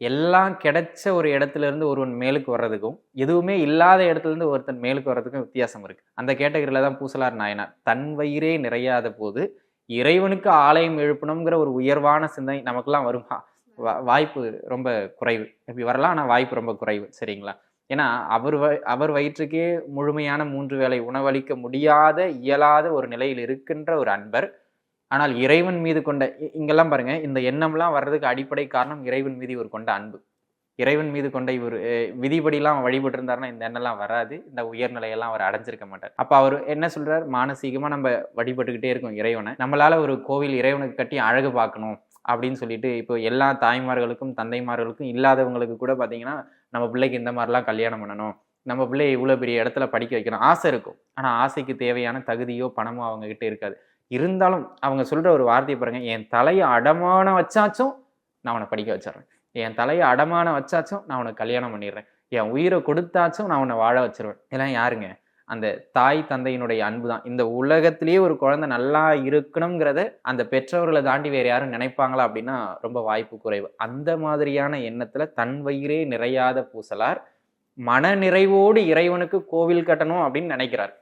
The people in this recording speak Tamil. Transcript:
எல்லாம் கிடைச்ச ஒரு இடத்துல இருந்து ஒருவன் மேலுக்கு வர்றதுக்கும், எதுவுமே இல்லாத இடத்துல இருந்து ஒருத்தன் மேலுக்கு வர்றதுக்கும் வித்தியாசம் இருக்கு. அந்த கேட்டகரியில தான் பூசலார் நாயனார். தன் வயிறே நிறையாத போது, இறைவனுக்கு ஆலயம் எழுப்பணுங்கிற ஒரு உயர்வான சிந்தனை நமக்கெல்லாம் வருமா? வாய்ப்பு ரொம்ப குறைவு. இப்படி வரலாம், ஆனா வாய்ப்பு ரொம்ப குறைவு. சரிங்களா? ஏன்னா, அவர் வயிற்றுக்கே முழுமையான 3 வேளை உணவளிக்க முடியாத, இயலாத ஒரு நிலையில் இருக்கின்ற ஒரு அன்பர். ஆனால் இறைவன் மீது கொண்ட இங்கெல்லாம் பாருங்க, இந்த எண்ணம்லாம் வர்றதுக்கு அடிப்படை காரணம் இறைவன் மீது இவர் கொண்ட அன்பு. இறைவன் மீது கொண்ட இவர் விதிப்படிலாம் வழிபட்டு இருந்தாருன்னா இந்த எண்ணம்லாம் வராது. இந்த உயர்நிலையெல்லாம் அவர் அடைஞ்சிருக்க மாட்டார். அப்ப அவர் என்ன சொல்றார்? மானசீகமா நம்ம வழிபட்டுக்கிட்டே இருக்கோம் இறைவனை. நம்மளால ஒரு கோவில் இறைவனுக்கு கட்டி அழகு பார்க்கணும் அப்படின்னு சொல்லிட்டு, இப்போ எல்லா தாய்மார்களுக்கும், தந்தைமார்களுக்கும் இல்லாதவங்களுக்கு கூட பார்த்தீங்கன்னா, நம்ம பிள்ளைக்கு இந்த மாதிரிலாம் கல்யாணம் பண்ணணும். நம்ம பிள்ளைய இவ்வளோ பெரிய இடத்துல படிக்க வைக்கணும். ஆசை இருக்கும். ஆனா ஆசைக்கு தேவையான தகுதியோ, பணமோ அவங்க கிட்ட இருக்காது. இருந்தாலும் அவங்க சொல்ற ஒரு வார்த்தையை பாருங்க, என் தலையை அடமானம் வச்சாச்சும் நான் உன்னை படிக்க வச்சிடுறேன். என் தலையை அடமானம் வச்சாச்சும் நான் உனக்கு கல்யாணம் பண்ணிடுறேன். என் உயிரை கொடுத்தாச்சும் நான் உன்னை வாழ வச்சிருவேன். இதெல்லாம் யாருங்க? அந்த தாய் தந்தையினுடைய அன்பு தான். இந்த உலகத்திலேயே ஒரு குழந்தை நல்லா இருக்கணுங்கிறத அந்த பெற்றோர்களை தாண்டி வேற யாரும் நினைப்பாங்களா அப்படின்னா ரொம்ப வாய்ப்பு குறைவு. அந்த மாதிரியான எண்ணத்துல தன் வயிறே நிறையாத பூசலார் மன நிறைவோடு இறைவனுக்கு கோவில் கட்டணும் அப்படின்னு நினைக்கிறார்.